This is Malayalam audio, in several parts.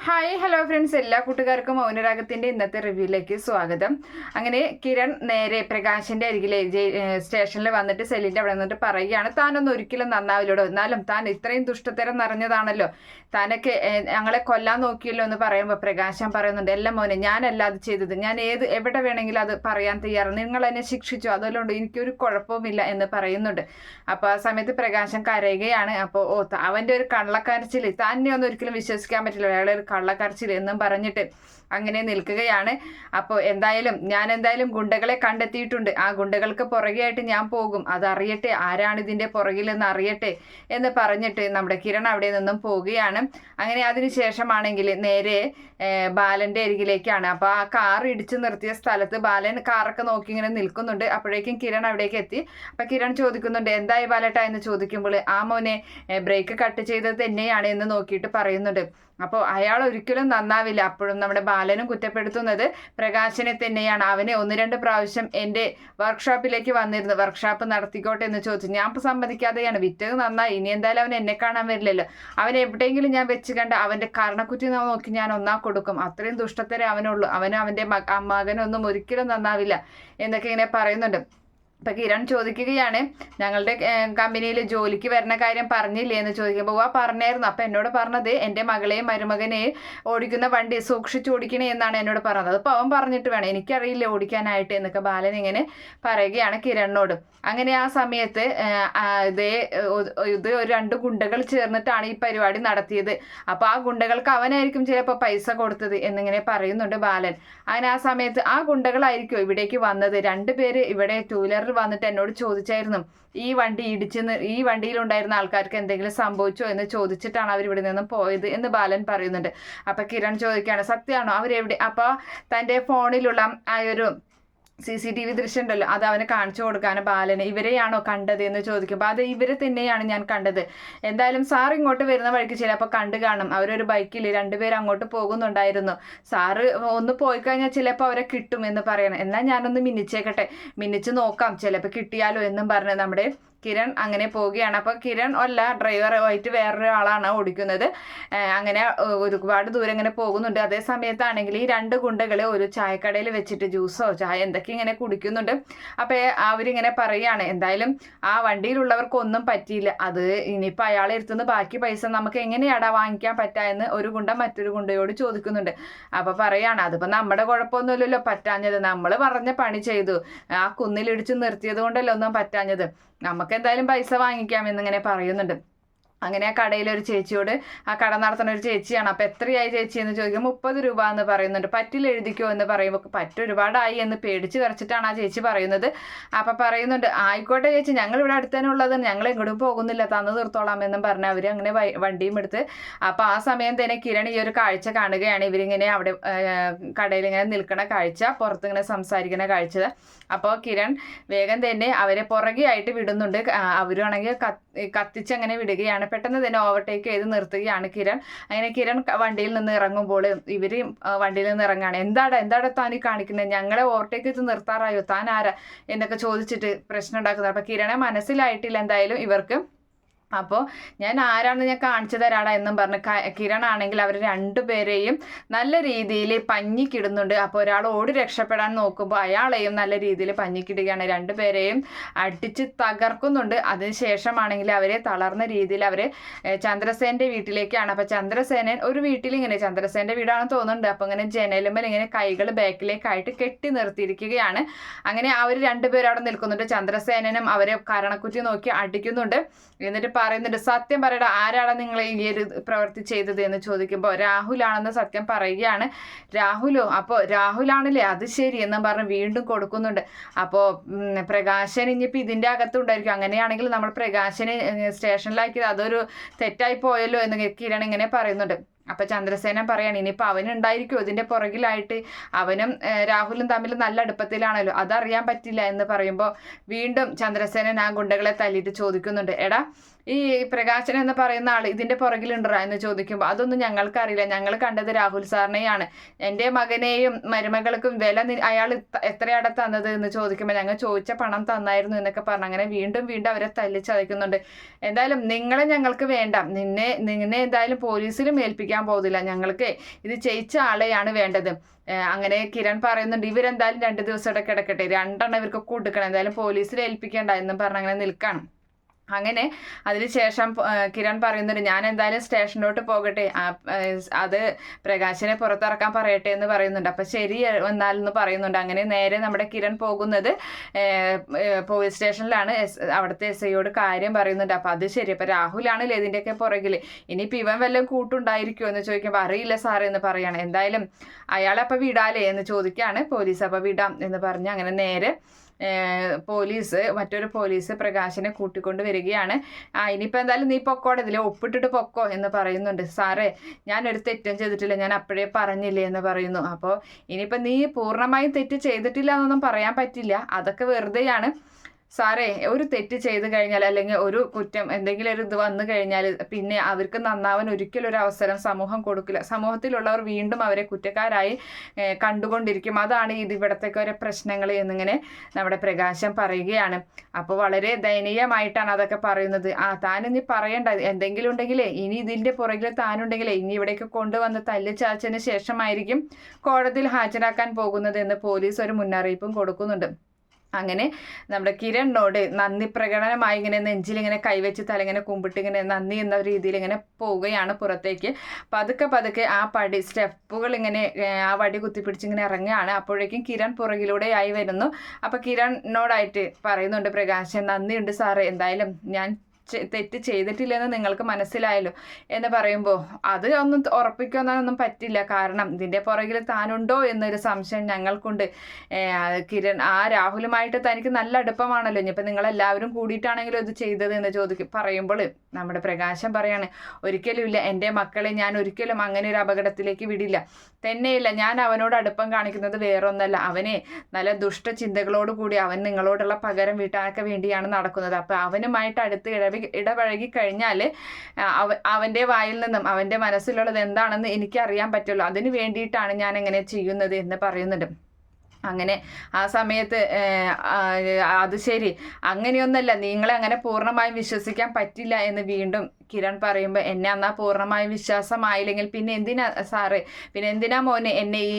ഹായ് ഹലോ ഫ്രണ്ട്സ്, എല്ലാ കൂട്ടുകാർക്കും മൗനരാഗത്തിൻ്റെ ഇന്നത്തെ റിവ്യൂയിലേക്ക് സ്വാഗതം. അങ്ങനെ കിരൺ നേരെ പ്രകാശിൻ്റെ അരികിലെ സ്റ്റേഷനിൽ വന്നിട്ട് സെല്ലിൻ്റെ അവിടെ നിന്നിട്ട് പറയുകയാണ്, താനൊന്നും ഒരിക്കലും നന്നാവില്ലടോ, എന്നാലും താൻ ഇത്രയും ദുഷ്ടത്തരം നിറഞ്ഞതാണല്ലോ, താനൊക്കെ ഞങ്ങളെ കൊല്ലാൻ നോക്കിയല്ലോ എന്ന് പറയുമ്പോൾ പ്രകാശൻ പറയുന്നുണ്ട്, എല്ലാം മോനെ ഞാനല്ല അത് ചെയ്തത്, ഞാൻ എവിടെ വേണമെങ്കിലും അത് പറയാൻ തയ്യാറാണ്, നിങ്ങൾ എന്നെ ശിക്ഷിച്ചു, അതുകൊണ്ട് എനിക്കൊരു കുഴപ്പവുമില്ല എന്ന് പറയുന്നുണ്ട്. അപ്പോൾ ആ സമയത്ത് പ്രകാശൻ കരയുകയാണ്. അപ്പോൾ അവൻ്റെ ഒരു കള്ളക്കരച്ചിൽ, തന്നെ ഒന്നും ഒരിക്കലും വിശ്വസിക്കാൻ പറ്റില്ല, അയാളെ ഒരു കള്ളക്കരച്ചിൽ എന്നും പറഞ്ഞിട്ട് അങ്ങനെ നിൽക്കുകയാണ്. അപ്പോൾ ഞാൻ എന്തായാലും ഗുണ്ടകളെ കണ്ടെത്തിയിട്ടുണ്ട്, ആ ഗുണ്ടകൾക്ക് പുറകെയായിട്ട് ഞാൻ പോകും, അതറിയട്ടെ, ആരാണ് ഇതിൻ്റെ പുറകിലെന്ന് അറിയട്ടെ എന്ന് പറഞ്ഞിട്ട് നമ്മുടെ കിരൺ അവിടെ നിന്നും പോവുകയാണ്. അങ്ങനെ അതിനുശേഷമാണെങ്കിൽ നേരെ ബാലൻ്റെ അരികിലേക്കാണ്. അപ്പോൾ ആ കാർ ഇടിച്ചു നിർത്തിയ സ്ഥലത്ത് ബാലൻ കാറൊക്കെ നോക്കി ഇങ്ങനെ നിൽക്കുന്നുണ്ട്. അപ്പോഴേക്കും കിരൺ അവിടേക്ക് എത്തി. അപ്പം കിരൺ ചോദിക്കുന്നുണ്ട്, എന്തായി ബാലട്ട എന്ന് ചോദിക്കുമ്പോൾ, ആ മോനെ ബ്രേക്ക് കട്ട് ചെയ്തത് തന്നെയാണ് എന്ന് നോക്കിയിട്ട് പറയുന്നുണ്ട്. അപ്പോൾ അയാൾ ഒരിക്കലും നന്നാവില്ല. അപ്പോഴും നമ്മുടെ ബാലനും കുറ്റപ്പെടുത്തുന്നത് പ്രകാശനെ തന്നെയാണ്. അവനെ 1-2 പ്രാവശ്യം എൻ്റെ വർക്ക്ഷോപ്പിലേക്ക് വന്നിരുന്നു, വർക്ക്ഷോപ്പ് നടത്തിക്കോട്ടെ എന്ന് ചോദിച്ചു. ഞാൻ ഇപ്പോൾ സമ്മതിക്കാതെയാണ്, വിറ്റത് നന്നായി, ഇനി എന്തായാലും അവൻ എന്നെ കാണാൻ വരില്ലല്ലോ, അവൻ എവിടെയെങ്കിലും ഞാൻ വെച്ച് കണ്ട അവൻ്റെ കർണക്കുറ്റി നോക്കി ഞാൻ ഒന്നാ കൊടുക്കും, അത്രയും ദുഷ്ടത്തരേ അവനുള്ളൂ, അവൻ്റെ മകനൊന്നും ഒരിക്കലും നന്നാവില്ല എന്നൊക്കെ ഇങ്ങനെ പറയുന്നുണ്ട്. അപ്പം കിരൺ ചോദിക്കുകയാണ്, ഞങ്ങളുടെ കമ്പനിയിൽ ജോലിക്ക് വരുന്ന കാര്യം പറഞ്ഞില്ലേ എന്ന് ചോദിക്കുമ്പോൾ പറഞ്ഞായിരുന്നു. അപ്പം എന്നോട് പറഞ്ഞത് എൻ്റെ മകളെയും മരുമകനെയും ഓടിക്കുന്ന വണ്ടി സൂക്ഷിച്ച് ഓടിക്കണേ എന്നാണ് എന്നോട് പറഞ്ഞത്. അപ്പോൾ അവൻ പറഞ്ഞിട്ട് വേണം, എനിക്കറിയില്ല ഓടിക്കാനായിട്ട് എന്നൊക്കെ ബാലൻ ഇങ്ങനെ പറയുകയാണ് കിരണിനോട്. അങ്ങനെ ആ സമയത്ത് ഇത് ഒരു 2 ഗുണ്ടകൾ ചേർന്നിട്ടാണ് ഈ പരിപാടി നടത്തിയത്. അപ്പോൾ ആ ഗുണ്ടകൾക്ക് അവനായിരിക്കും ചിലപ്പോൾ പൈസ കൊടുത്തത് എന്നിങ്ങനെ പറയുന്നുണ്ട് ബാലൻ. അങ്ങനെ ആ സമയത്ത് ആ ഗുണ്ടകളായിരിക്കും ഇവിടേക്ക് വന്നത്. 2 പേര് ഇവിടെ 2 വീലർ വന്നിട്ട് എന്നോട് ചോദിച്ചായിരുന്നു, ഈ വണ്ടിയിലുണ്ടായിരുന്ന ആൾക്കാർക്ക് എന്തെങ്കിലും സംഭവിച്ചോ എന്ന് ചോദിച്ചിട്ടാണ് അവർ ഇവിടെ നിന്നും പോയത് എന്ന് ബാലൻ പറയുന്നുണ്ട്. അപ്പൊ കിരൺ ചോദിക്കുകയാണ്, സത്യമാണോ അവരെവിടെ? അപ്പോൾ തൻ്റെ ഫോണിലുള്ള ആ ഒരു CCTV ദൃശ്യം ഉണ്ടല്ലോ, അത് അവന് കാണിച്ചു കൊടുക്കാനും ബാലന്, ഇവരെയാണോ കണ്ടത് എന്ന് ചോദിക്കുമ്പോൾ അത് ഇവരെ തന്നെയാണ് ഞാൻ കണ്ടത്, എന്തായാലും സാർ ഇങ്ങോട്ട് വരുന്ന വഴിക്ക് ചിലപ്പോൾ കണ്ടു കാണും, അവരൊരു ബൈക്കിൽ 2 പേര് അങ്ങോട്ട് പോകുന്നുണ്ടായിരുന്നു, സാറ് ഒന്ന് പോയി കഴിഞ്ഞാൽ ചിലപ്പോൾ അവരെ കിട്ടും എന്ന് പറയണം, എന്നാൽ ഞാനൊന്ന് മിന്നിച്ച് നോക്കാം, ചിലപ്പോൾ കിട്ടിയാലോ എന്നും പറഞ്ഞ് നമ്മുടെ കിരൺ അങ്ങനെ പോവുകയാണ്. അപ്പോൾ കിരൺ അല്ല, ഡ്രൈവറായിട്ട് വേറൊരാളാണ് ഓടിക്കുന്നത്. അങ്ങനെ ഒരുപാട് ദൂരം ഇങ്ങനെ പോകുന്നുണ്ട്. അതേ സമയത്താണെങ്കിൽ ഈ 2 ഗുണ്ടകൾ ഒരു ചായക്കടയിൽ വെച്ചിട്ട് ജ്യൂസോ ചായ എന്തൊക്കെ ഇങ്ങനെ കുടിക്കുന്നുണ്ട്. അപ്പോൾ അവരിങ്ങനെ പറയുകയാണ്, എന്തായാലും ആ വണ്ടിയിലുള്ളവർക്കൊന്നും പറ്റിയില്ല, അത് ഇനിയിപ്പോൾ അയാളെ ഇരുത്തുന്ന ബാക്കി പൈസ നമുക്ക് എങ്ങനെയാടാ വാങ്ങിക്കാൻ പറ്റുക എന്ന് ഒരു ഗുണ്ട മറ്റൊരു ഗുണ്ടയോട് ചോദിക്കുന്നുണ്ട്. അപ്പോൾ പറയാണ്, അതിപ്പോൾ നമ്മുടെ കുഴപ്പമൊന്നുമില്ലല്ലോ പറ്റാഞ്ഞത്, നമ്മൾ പറഞ്ഞ പണി ചെയ്തു, ആ കുന്നിലിടിച്ച് നിർത്തിയത് കൊണ്ടല്ലോ ഒന്നും പറ്റാഞ്ഞത്, നമുക്ക് എന്തായാലും പൈസ വാങ്ങിക്കാമെന്നിങ്ങനെ പറയുന്നുണ്ട്. അങ്ങനെ ആ കടയിലൊരു ചേച്ചിയോട്, ആ കട നടത്തുന്ന ഒരു ചേച്ചിയാണ്, അപ്പോൾ എത്രയായി ചേച്ചി എന്ന് ചോദിക്കുമ്പോൾ 30 രൂപ എന്ന് പറയുന്നുണ്ട്. പറ്റിൽ എഴുതിക്കോ എന്ന് പറയുമ്പോൾ പറ്റ് ഒരുപാടായി എന്ന് പേടിച്ച് വരച്ചിട്ടാണ് ആ ചേച്ചി പറയുന്നത്. അപ്പം പറയുന്നുണ്ട്, ആയിക്കോട്ടെ ചേച്ചി, ഞങ്ങളിവിടെ അടുത്ത് തന്നെ ഉള്ളത്, ഞങ്ങൾ എങ്ങോട്ടും പോകുന്നില്ല, തന്നു തീർത്തോളാം എന്നും പറഞ്ഞ് അവർ അങ്ങനെ വണ്ടിയും എടുത്ത്. അപ്പോൾ ആ സമയം തന്നെ കിരൺ ഈ ഒരു കാഴ്ച കാണുകയാണ്, ഇവരിങ്ങനെ അവിടെ കടയിൽ ഇങ്ങനെ നിൽക്കുന്ന കാഴ്ച, പുറത്തിങ്ങനെ സംസാരിക്കുന്ന കാഴ്ച. അപ്പോൾ കിരൺ വേഗം തന്നെ അവരെ പുറകെയായിട്ട് വിടുന്നുണ്ട്. അവരാണെങ്കിൽ കത്തിച്ചങ്ങനെ വിടുകയാണ്. പെട്ടെന്ന് തന്നെ ഓവർടേക്ക് ചെയ്ത് നിർത്തുകയാണ് കിരൺ. അങ്ങനെ കിരൺ വണ്ടിയിൽ നിന്ന് ഇറങ്ങുമ്പോൾ ഇവർ വണ്ടിയിൽ നിന്ന് ഇറങ്ങുകയാണ്. എന്താണ് താൻ ഈ കാണിക്കുന്നത്, ഞങ്ങളെ ഓവർടേക്ക് ചെയ്ത് നിർത്താറായോ, താൻ ആരാ എന്നൊക്കെ ചോദിച്ചിട്ട് പ്രശ്നം ഉണ്ടാക്കുന്നത്. അപ്പോൾ കിരണെ മനസ്സിലായിട്ടില്ല എന്തായാലും ഇവർക്ക്. അപ്പോൾ ഞാൻ ആരാണെന്ന് ഞാൻ കാണിച്ചു തരാടാ എന്നും പറഞ്ഞ് കിരൺ ആണെങ്കിൽ അവർ 2 പേരെയും നല്ല രീതിയിൽ പഞ്ഞിക്കിടുന്നുണ്ട്. അപ്പോൾ ഒരാൾ ഓടി രക്ഷപ്പെടാൻ നോക്കുമ്പോൾ അയാളെയും നല്ല രീതിയിൽ പഞ്ഞിക്കിടുകയാണ്, 2 പേരെയും അടിച്ച് തകർക്കുന്നുണ്ട്. അതിനുശേഷമാണെങ്കിൽ അവരെ തളർന്ന രീതിയിൽ അവർ ചന്ദ്രസേൻ്റെ വീട്ടിലേക്കാണ്. അപ്പോൾ ചന്ദ്രസേനൻ ഒരു വീട്ടിലിങ്ങനെ, ചന്ദ്രസേൻ്റെ വീടാണെന്ന് തോന്നുന്നുണ്ട്, അപ്പോൾ ഇങ്ങനെ ജനലുമ്മൽ ഇങ്ങനെ കൈകൾ ബാക്കിലേക്കായിട്ട് കെട്ടി നിർത്തിയിരിക്കുകയാണ്. അങ്ങനെ അവർ 2 പേരും അവിടെ നിൽക്കുന്നുണ്ട്. ചന്ദ്രസേനനും അവരെ കരണക്കുറ്റി നോക്കി അടിക്കുന്നുണ്ട്. എന്നിട്ട് പറയുന്നുണ്ട്, സത്യം പറയടാ, ആരാണ് നിങ്ങൾ ഈ ഒരു പ്രവൃത്തി ചെയ്തത് എന്ന് ചോദിക്കുമ്പോൾ രാഹുലാണെന്ന് സത്യം പറയുകയാണ്. രാഹുലോ? അപ്പോൾ രാഹുലാണല്ലേ, അത് ശരി എന്നും പറഞ്ഞ് വീണ്ടും കൊടുക്കുന്നുണ്ട്. അപ്പോൾ പ്രകാശൻ ഇനിയിപ്പോൾ ഇതിൻ്റെ അകത്തുണ്ടായിരിക്കും, അങ്ങനെയാണെങ്കിൽ നമ്മൾ പ്രകാശനെ സ്റ്റേഷനിലാക്കിയത് അതൊരു തെറ്റായി പോയല്ലോ എന്ന് കിരൺ ഇങ്ങനെ പറയുന്നുണ്ട്. അപ്പം ചന്ദ്രസേനൻ പറയാണ്, ഇനിയിപ്പോൾ അവനുണ്ടായിരിക്കുമോ ഇതിൻ്റെ പുറകിലായിട്ട്, അവനും രാഹുലും തമ്മിൽ നല്ല അടുപ്പത്തിലാണല്ലോ, അതറിയാൻ പറ്റില്ല എന്ന് പറയുമ്പോൾ വീണ്ടും ചന്ദ്രസേനൻ ആ ഗുണ്ടകളെ തല്ലിയിട്ട് ചോദിക്കുന്നുണ്ട്, എടാ ഈ പ്രകാശൻ എന്ന് പറയുന്ന ആൾ ഇതിൻ്റെ പുറകിലുണ്ടോ എന്ന് ചോദിക്കുമ്പോൾ അതൊന്നും ഞങ്ങൾക്കറിയില്ല, ഞങ്ങൾ കണ്ടത് രാഹുൽ സാറിനെയാണ്, എൻ്റെ മകനെയും മരുമകൾക്കും വില അയാൾ എത്രയാണ് തന്നത് എന്ന് ചോദിക്കുമ്പോൾ ഞങ്ങൾ ചോദിച്ച പണം തന്നായിരുന്നു എന്നൊക്കെ പറഞ്ഞു. അങ്ങനെ വീണ്ടും വീണ്ടും അവരെ തല്ലിച്ചതയ്ക്കുന്നുണ്ട്. എന്തായാലും നിങ്ങളെ ഞങ്ങൾക്ക് വേണ്ട, നിന്നെ എന്തായാലും പോലീസിലും ഏൽപ്പിക്കാൻ പോകുന്നില്ല, ഞങ്ങൾക്ക് ഇത് ചെയ്യിച്ച ആളെയാണ് വേണ്ടത്. അങ്ങനെ കിരൺ പറയുന്നുണ്ട്, ഇവരെന്തായാലും 2 ദിവസം ഇവിടെ കിടക്കട്ടെ, 2 ഇവർക്ക് കൊടുക്കണം, എന്തായാലും പോലീസിൽ ഏൽപ്പിക്കേണ്ട എന്നും പറഞ്ഞ് അങ്ങനെ നിൽക്കണം. അങ്ങനെ അതിനുശേഷം കിരൺ പറയുന്നുണ്ട്, ഞാൻ എന്തായാലും സ്റ്റേഷനിലോട്ട് പോകട്ടെ, അത് പ്രകാശിനെ പുറത്തിറക്കാൻ പറയട്ടെ എന്ന് പറയുന്നുണ്ട്. അപ്പം ശരി എന്നാലെന്ന് പറയുന്നുണ്ട്. അങ്ങനെ നേരെ നമ്മുടെ കിരൺ പോകുന്നത് പോലീസ് സ്റ്റേഷനിലാണ്. അവിടുത്തെ SIയോട് കാര്യം പറയുന്നുണ്ട്. അപ്പം അത് ശരി, അപ്പം രാഹുലാണല്ലേ ഇതിൻ്റെയൊക്കെ പുറകിൽ, ഇനിയിപ്പോൾ ഇവൻ വല്ലതും കൂട്ടുണ്ടായിരിക്കുമോ എന്ന് ചോദിക്കുമ്പോൾ അറിയില്ല സാറേ എന്ന് പറയുകയാണ്. എന്തായാലും അയാളെ അപ്പം വിടാലേ എന്ന് ചോദിക്കുകയാണ് പോലീസ്. അപ്പം വിടാം എന്ന് പറഞ്ഞ് അങ്ങനെ നേരെ മറ്റൊരു പോലീസ് പ്രകാശിനെ കൂട്ടിക്കൊണ്ട് വരികയാണ്. ഇനിയിപ്പോൾ എന്തായാലും നീ പൊക്കോടെ, ഇതിൽ ഒപ്പിട്ടിട്ട് പൊക്കോ എന്ന് പറയുന്നുണ്ട്. സാറേ ഞാനൊരു തെറ്റും ചെയ്തിട്ടില്ല, ഞാൻ അപ്പോഴേ പറഞ്ഞില്ലേ എന്ന് പറയുന്നു. അപ്പോൾ ഇനിയിപ്പോൾ നീ പൂർണ്ണമായും തെറ്റ് ചെയ്തിട്ടില്ല എന്നൊന്നും പറയാൻ പറ്റില്ല, അതൊക്കെ വെറുതെയാണ് സാറേ. ഒരു തെറ്റ് ചെയ്ത് കഴിഞ്ഞാൽ അല്ലെങ്കിൽ ഒരു കുറ്റം എന്തെങ്കിലും ഒരു ഇത് വന്നു കഴിഞ്ഞാൽ പിന്നെ അവർക്ക് നന്നാവാൻ ഒരിക്കലും ഒരു അവസരം സമൂഹം കൊടുക്കില്ല. സമൂഹത്തിലുള്ളവർ വീണ്ടും അവരെ കുറ്റക്കാരായി കണ്ടുകൊണ്ടിരിക്കും. അതാണ് ഇവിടത്തേക്ക് ഓരോ പ്രശ്നങ്ങൾ എന്നിങ്ങനെ നമ്മുടെ പ്രകാശം പറയുകയാണ്. അപ്പോൾ വളരെ ദയനീയമായിട്ടാണ് അതൊക്കെ പറയുന്നത്. താനിനി പറയണ്ട, എന്തെങ്കിലും ഉണ്ടെങ്കിലേ ഇനി ഇതിൻ്റെ പുറകിൽ താനുണ്ടെങ്കിലേ ഇനി ഇവിടേക്ക് കൊണ്ടുവന്ന് തല്ലിച്ചാച്ചതിന് ശേഷമായിരിക്കും കോടതിയിൽ ഹാജരാക്കാൻ പോകുന്നത് എന്ന് പോലീസ് ഒരു മുന്നറിയിപ്പും കൊടുക്കുന്നുണ്ട്. അങ്ങനെ നമ്മുടെ കിരണിനോട് നന്ദി പ്രകടനമായി ഇങ്ങനെ നെഞ്ചിലിങ്ങനെ കൈവച്ച് തലങ്ങനെ കുമ്പിട്ട് ഇങ്ങനെ നന്ദി എന്ന രീതിയിൽ ഇങ്ങനെ പോവുകയാണ് പുറത്തേക്ക്. പതുക്കെ ആ സ്റ്റെപ്പുകൾ ഇങ്ങനെ ആ വടി കുത്തിപ്പിടിച്ച് ഇങ്ങനെ ഇറങ്ങുകയാണ്. അപ്പോഴേക്കും കിരൺ പുറകിലൂടെ ആയി വരുന്നു. അപ്പോൾ കിരണിനോടായിട്ട് പറയുന്നുണ്ട് പ്രകാശൻ, നന്ദിയുണ്ട് സാറേ, എന്തായാലും ഞാൻ തെറ്റ് ചെയ്തിട്ടില്ലെന്ന് നിങ്ങൾക്ക് മനസ്സിലായല്ലോ എന്ന് പറയുമ്പോൾ അത് ഒന്നും ഉറപ്പിക്കാനൊന്നും പറ്റില്ല, കാരണം ഇതിൻ്റെ പുറകിൽ താനുണ്ടോ എന്നൊരു സംശയം ഞങ്ങൾക്കുണ്ട്. കിരൺ രാഹുലുമായിട്ട് തനിക്ക് നല്ല അടുപ്പമാണല്ലോ, ഇനിയിപ്പോൾ നിങ്ങളെല്ലാവരും കൂടിയിട്ടാണെങ്കിലും ഇത് ചെയ്തത് എന്ന് പറയുമ്പോൾ നമ്മുടെ പ്രകാശം പറയാണ്, ഒരിക്കലും ഇല്ല, എൻ്റെ മക്കളെ ഞാൻ ഒരിക്കലും അങ്ങനെ ഒരു അപകടത്തിലേക്ക് വിടില്ല, തന്നെയില്ല, ഞാൻ അവനോട് അടുപ്പം കാണിക്കുന്നത് വേറൊന്നല്ല, അവനെ നല്ല ദുഷ്ടചിന്തകളോട് കൂടി അവൻ നിങ്ങളോടുള്ള പകരം വീട്ടാനൊക്കെ വേണ്ടിയാണ് നടക്കുന്നത്. അപ്പോൾ അവനുമായിട്ട് അടുത്ത് ഇടപഴകി കഴിഞ്ഞാൽ അവൻ്റെ വായിൽ നിന്നും അവൻ്റെ മനസ്സിലുള്ളത് എന്താണെന്ന് എനിക്കറിയാൻ പറ്റുള്ളൂ, അതിന് വേണ്ടിയിട്ടാണ് ഞാൻ എങ്ങനെ ചെയ്യുന്നത് എന്ന് പറയുന്നുണ്ട്. അങ്ങനെ ആ സമയത്ത് അത് ശരി, അങ്ങനെയൊന്നല്ല, നിങ്ങളെ അങ്ങനെ പൂർണ്ണമായും വിശ്വസിക്കാൻ പറ്റില്ല എന്ന് വീണ്ടും കിരൺ പറയുമ്പോൾ, എന്നെ അന്നാ പൂർണ്ണമായും വിശ്വാസമായില്ലെങ്കിൽ പിന്നെ എന്തിനാ സാറ്, പിന്നെ എന്തിനാ മോനെ എന്നെ ഈ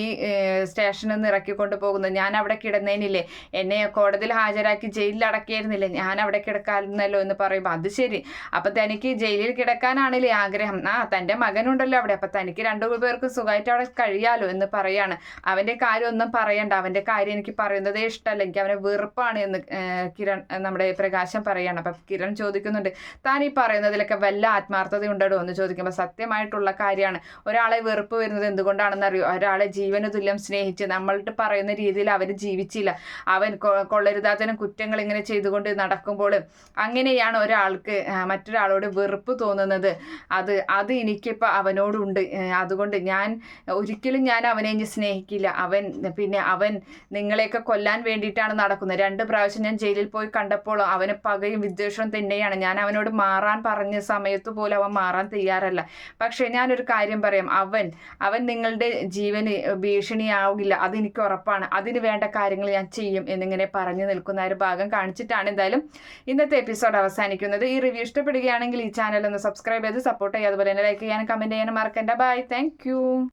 സ്റ്റേഷനിൽ നിന്ന് ഇറക്കിക്കൊണ്ട് പോകുന്നത്, ഞാൻ അവിടെ കിടന്നേനില്ലേ, എന്നെ കോടതിയിൽ ഹാജരാക്കി ജയിലിൽ അടക്കിയായിരുന്നില്ലേ, ഞാൻ അവിടെ കിടക്കാറുന്നല്ലോ എന്ന് പറയുമ്പോൾ, അത് ശരി, അപ്പം തനിക്ക് ജയിലിൽ കിടക്കാനാണല്ലേ ആഗ്രഹം, തൻ്റെ മകനുണ്ടല്ലോ അവിടെ, അപ്പം തനിക്ക് 2 പേർക്കും സുഖമായിട്ട് അവിടെ കഴിയാലോ എന്ന് പറയാണ്. അവൻ്റെ കാര്യം ഒന്നും പറയണ്ട, അവൻ്റെ കാര്യം എനിക്ക് പറയുന്നതേ ഇഷ്ടമല്ല, എനിക്ക് അവനെ വെറുപ്പാണ് എന്ന് നമ്മുടെ പ്രകാശം പറയാണ്. അപ്പം കിരൺ ചോദിക്കുന്നുണ്ട്, താൻ ഈ പറയുന്നതിലൊക്കെ വല്ല ആത്മാർത്ഥത ഉണ്ടോ എന്ന് ചോദിക്കുമ്പോൾ, സത്യമായിട്ടുള്ള കാര്യമാണ്, ഒരാളെ വെറുപ്പ് വരുന്നത് എന്തുകൊണ്ടാണെന്ന് അറിയോ, ഒരാളെ ജീവന് തുല്യം സ്നേഹിച്ച് നമ്മളുടെ പറയുന്ന രീതിയിൽ അവർ ജീവിച്ചില്ല, അവൻ കൊള്ളരുതാത്തനും കുറ്റങ്ങൾ ഇങ്ങനെ ചെയ്തുകൊണ്ട് നടക്കുമ്പോൾ അങ്ങനെയാണ് ഒരാൾക്ക് മറ്റൊരാളോട് വെറുപ്പ് തോന്നുന്നത്. അത് എനിക്കിപ്പോൾ അവനോടുണ്ട്, അതുകൊണ്ട് ഒരിക്കലും ഞാൻ അവനെ ഇനി സ്നേഹിക്കില്ല, അവൻ നിങ്ങളെയൊക്കെ കൊല്ലാൻ വേണ്ടിയിട്ടാണ് നടക്കുന്നത്, 2 പ്രാവശ്യം ഞാൻ ജയിലിൽ പോയി കണ്ടപ്പോൾ അവന് പകയും വിദ്വേഷവും തന്നെയാണ്, ഞാൻ അവനോട് മാറാൻ പറഞ്ഞ സമയത്ത് പോലും അവൻ മാറാൻ തയ്യാറല്ല. പക്ഷേ ഞാനൊരു കാര്യം പറയാം, അവൻ നിങ്ങളുടെ ജീവന് ഭീഷണിയാവില്ല, അതെനിക്ക് ഉറപ്പാണ്, അതിന് വേണ്ട കാര്യങ്ങൾ ഞാൻ ചെയ്യും എന്നിങ്ങനെ പറഞ്ഞു നിൽക്കുന്ന ഒരു ഭാഗം കാണിച്ചിട്ടാണ് എന്തായാലും ഇന്നത്തെ എപ്പിസോഡ് അവസാനിക്കുന്നത്. ഈ റിവ്യൂ ഇഷ്ടപ്പെടുകയാണെങ്കിൽ ഈ ചാനൽ ഒന്ന് സബ്സ്ക്രൈബ് ചെയ്ത് സപ്പോർട്ട് ചെയ്യുക, അതുപോലെ തന്നെ ലൈക്ക് ചെയ്യാനും കമൻറ്റ് ചെയ്യാനും മറക്കണ്ട. Bye, thank U.